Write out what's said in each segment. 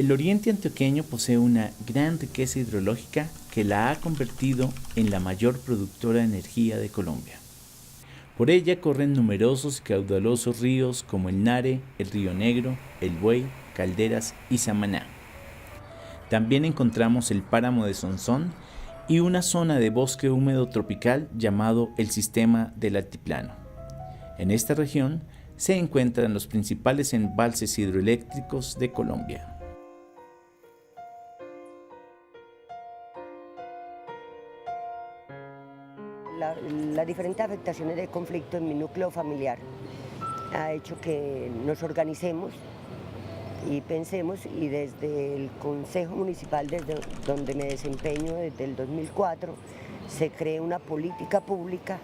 El oriente antioqueño posee una gran riqueza hidrológica que la ha convertido en la mayor productora de energía de Colombia. Por ella corren numerosos y caudalosos ríos como el Nare, el Río Negro, el Buey, Calderas y Samaná. También encontramos el páramo de Sonsón y una zona de bosque húmedo tropical llamado el Sistema del Altiplano. En esta región se encuentran los principales embalses hidroeléctricos de Colombia. Las diferentes afectaciones del conflicto en mi núcleo familiar ha hecho que nos organicemos y pensemos, y desde el Consejo Municipal, desde donde me desempeño desde el 2004, se cree una política pública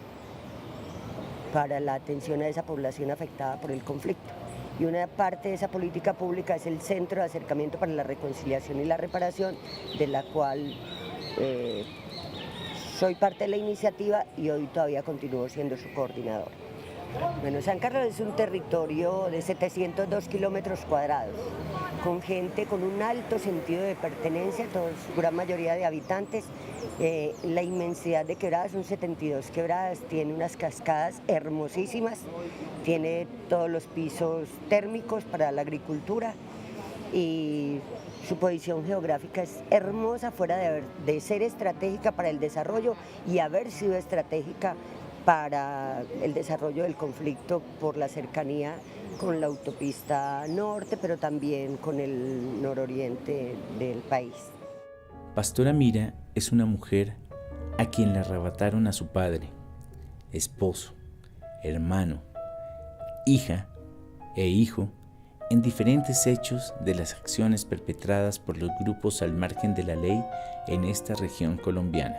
para la atención a esa población afectada por el conflicto. Y una parte de esa política pública es el Centro de Acercamiento para la Reconciliación y la Reparación, de la cual soy parte de la iniciativa y hoy todavía continúo siendo su coordinador. Bueno, San Carlos es un territorio de 702 kilómetros cuadrados, con gente con un alto sentido de pertenencia, su gran mayoría de habitantes. La inmensidad de quebradas, son 72 quebradas, tiene unas cascadas hermosísimas, tiene todos los pisos térmicos para la agricultura y su posición geográfica es hermosa, fuera de ser estratégica para el desarrollo y haber sido estratégica para el desarrollo del conflicto por la cercanía con la autopista norte, pero también con el nororiente del país. Pastora Mira es una mujer a quien le arrebataron a su padre, esposo, hermano, hija e hijo en diferentes hechos de las acciones perpetradas por los grupos al margen de la ley en esta región colombiana.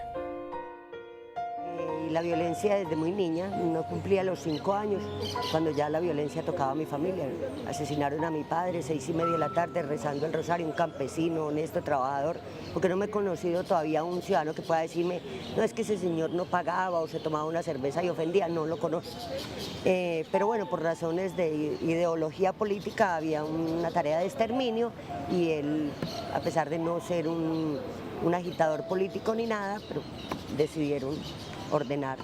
La violencia desde muy niña, no cumplía los 5 años, cuando ya la violencia tocaba a mi familia. Asesinaron a mi padre, 6:30 de la tarde, rezando el rosario, un campesino, honesto, trabajador, porque no me he conocido todavía un ciudadano que pueda decirme, no, es que ese señor no pagaba o se tomaba una cerveza y ofendía, no lo conozco. Pero bueno, por razones de ideología política había una tarea de exterminio y él, a pesar de no ser un agitador político ni nada, pero decidieron ordenar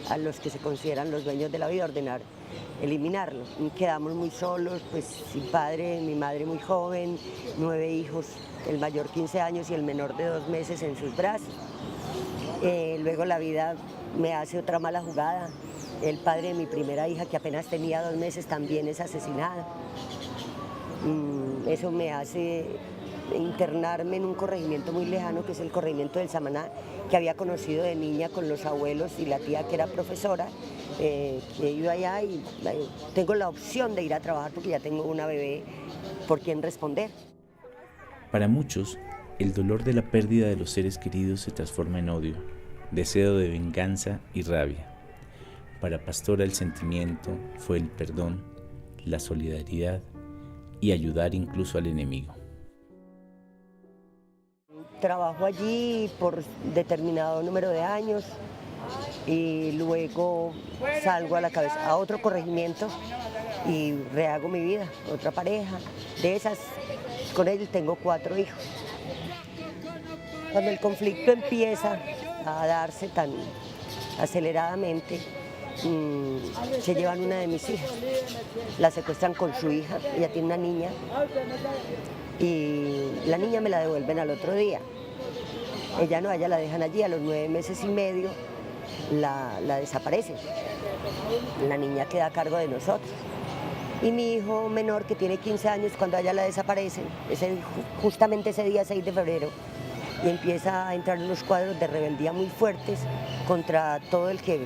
a los que se consideran los dueños de la vida, eliminarlo. Y quedamos muy solos, pues sin padre, mi madre muy joven, 9 hijos, el mayor 15 años y el menor de 2 meses en sus brazos. Luego la vida me hace otra mala jugada. El padre de mi primera hija, que apenas tenía 2 meses, también es asesinado. Eso me hace internarme en un corregimiento muy lejano, que es el corregimiento del Samaná, que había conocido de niña con los abuelos y la tía que era profesora, que he ido allá y tengo la opción de ir a trabajar porque ya tengo una bebé por quien responder. Para muchos, el dolor de la pérdida de los seres queridos se transforma en odio, deseo de venganza y rabia. Para Pastora el sentimiento fue el perdón, la solidaridad y ayudar incluso al enemigo. Trabajo allí por determinado número de años y luego salgo a la cabeza a otro corregimiento y rehago mi vida, otra pareja. De esas, con él tengo 4 hijos. Cuando el conflicto empieza a darse tan aceleradamente, se llevan una de mis hijas, la secuestran con su hija, ella tiene una niña, y la niña me la devuelven al otro día. Ella no, ella la dejan allí, a los 9 meses y medio la desaparecen. La niña queda a cargo de nosotros. Y mi hijo menor, que tiene 15 años, cuando a ella la desaparecen, justamente ese día 6 de febrero, y empieza a entrar en unos cuadros de rebeldía muy fuertes contra todo el que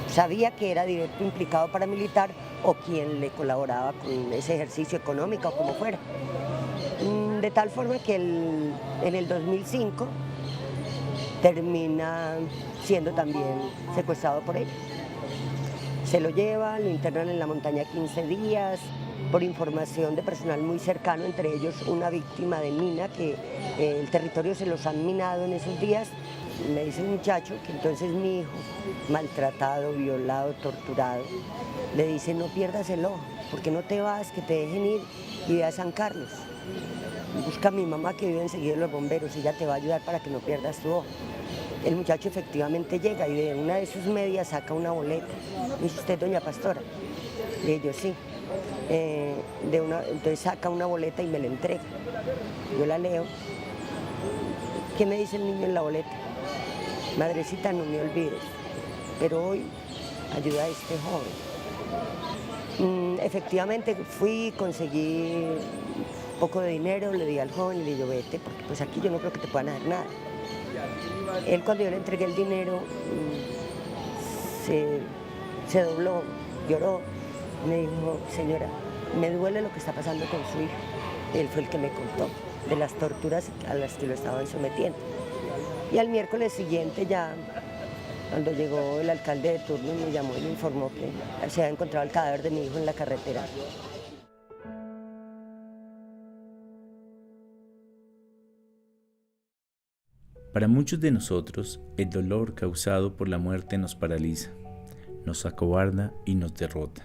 sabía que era directo implicado paramilitar o quien le colaboraba con ese ejercicio económico o como fuera. De tal forma que en el 2005 termina siendo también secuestrado por él. Se lo llevan, lo internan en la montaña 15 días, por información de personal muy cercano, entre ellos una víctima de mina, que el territorio se los han minado en esos días. Me dice un muchacho que entonces mi hijo, maltratado, violado, torturado, le dice: no pierdas el ojo, porque no te vas, que te dejen ir y ve a San Carlos. busca a mi mamá que vive enseguida de los bomberos, ella te va a ayudar para que no pierdas tu ojo. El muchacho efectivamente llega y de una de sus medias saca una boleta. Me dice, ¿usted es doña Pastora? Le dije, yo sí. Entonces saca una boleta y me la entrega. Yo la leo. ¿Qué me dice el niño en la boleta? Madrecita, no me olvides, pero hoy ayuda a este joven. Efectivamente fui, conseguí un poco de dinero, le di al joven y le dije, vete, porque pues aquí yo no creo que te puedan hacer nada. Él, cuando yo le entregué el dinero, se dobló, lloró, me dijo, señora, me duele lo que está pasando con su hijo. Él fue el que me contó de las torturas a las que lo estaban sometiendo. Y al miércoles siguiente ya, cuando llegó el alcalde de turno, me llamó y me informó que se había encontrado el cadáver de mi hijo en la carretera. Para muchos de nosotros, el dolor causado por la muerte nos paraliza, nos acobarda y nos derrota.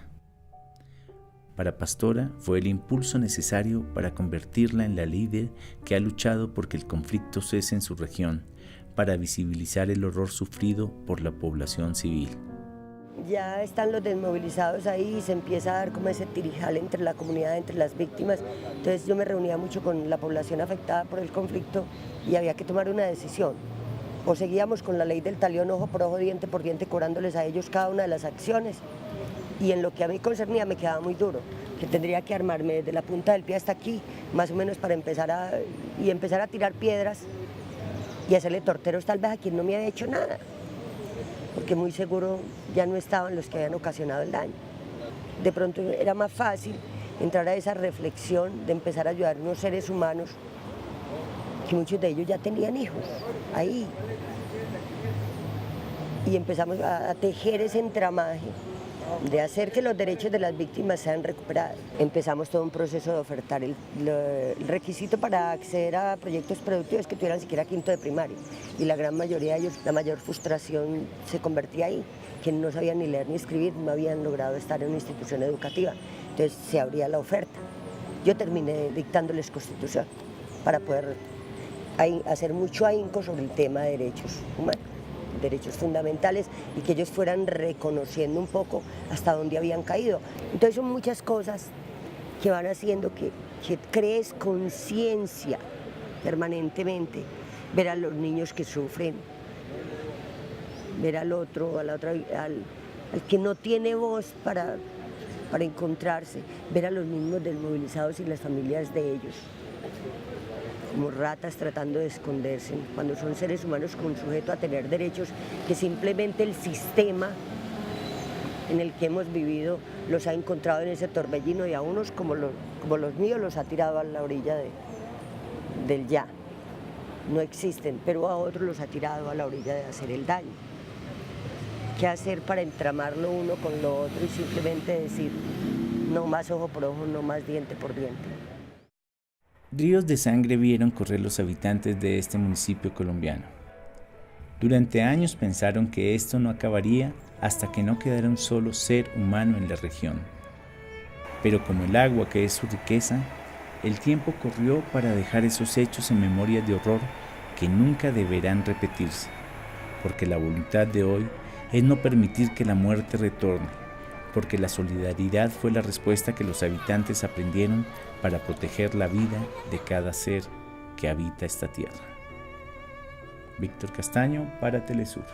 Para Pastora fue el impulso necesario para convertirla en la líder que ha luchado porque el conflicto cese en su región, para visibilizar el horror sufrido por la población civil. Ya están los desmovilizados ahí y se empieza a dar como ese tirijal entre la comunidad, entre las víctimas. Entonces yo me reunía mucho con la población afectada por el conflicto y había que tomar una decisión. O seguíamos con la ley del talión ojo por ojo, diente por diente, cobrándoles a ellos cada una de las acciones. Y en lo que a mí concernía me quedaba muy duro, que tendría que armarme desde la punta del pie hasta aquí, más o menos para empezar a tirar piedras y hacerle torteros tal vez a quien no me había hecho nada, porque muy seguro ya no estaban los que habían ocasionado el daño. De pronto era más fácil entrar a esa reflexión de empezar a ayudar a unos seres humanos que muchos de ellos ya tenían hijos ahí. Y empezamos a tejer ese entramaje de hacer que los derechos de las víctimas sean recuperados. Empezamos todo un proceso de ofertar el requisito para acceder a proyectos productivos que tuvieran siquiera quinto de primaria. Y la gran mayoría de ellos, la mayor frustración se convertía ahí, que no sabían ni leer ni escribir, no habían logrado estar en una institución educativa. Entonces se abría la oferta. Yo terminé dictándoles Constitución para poder hacer mucho ahínco sobre el tema de derechos humanos, derechos fundamentales, y que ellos fueran reconociendo un poco hasta dónde habían caído. Entonces son muchas cosas que van haciendo que crees conciencia permanentemente, ver a los niños que sufren, ver al otro, al que no tiene voz para encontrarse, ver a los niños desmovilizados y las familias de ellos como ratas tratando de esconderse, cuando son seres humanos con sujeto a tener derechos que simplemente el sistema en el que hemos vivido los ha encontrado en ese torbellino, y a unos como los míos los ha tirado a la orilla del ya. No existen, pero a otros los ha tirado a la orilla de hacer el daño. ¿Qué hacer para entramarlo uno con lo otro y simplemente decir no más ojo por ojo, no más diente por diente? Ríos de sangre vieron correr los habitantes de este municipio colombiano. Durante años pensaron que esto no acabaría hasta que no quedara un solo ser humano en la región. Pero como el agua, que es su riqueza, el tiempo corrió para dejar esos hechos en memorias de horror que nunca deberán repetirse, porque la voluntad de hoy es no permitir que la muerte retorne, porque la solidaridad fue la respuesta que los habitantes aprendieron para proteger la vida de cada ser que habita esta tierra. Víctor Castaño para Telesur.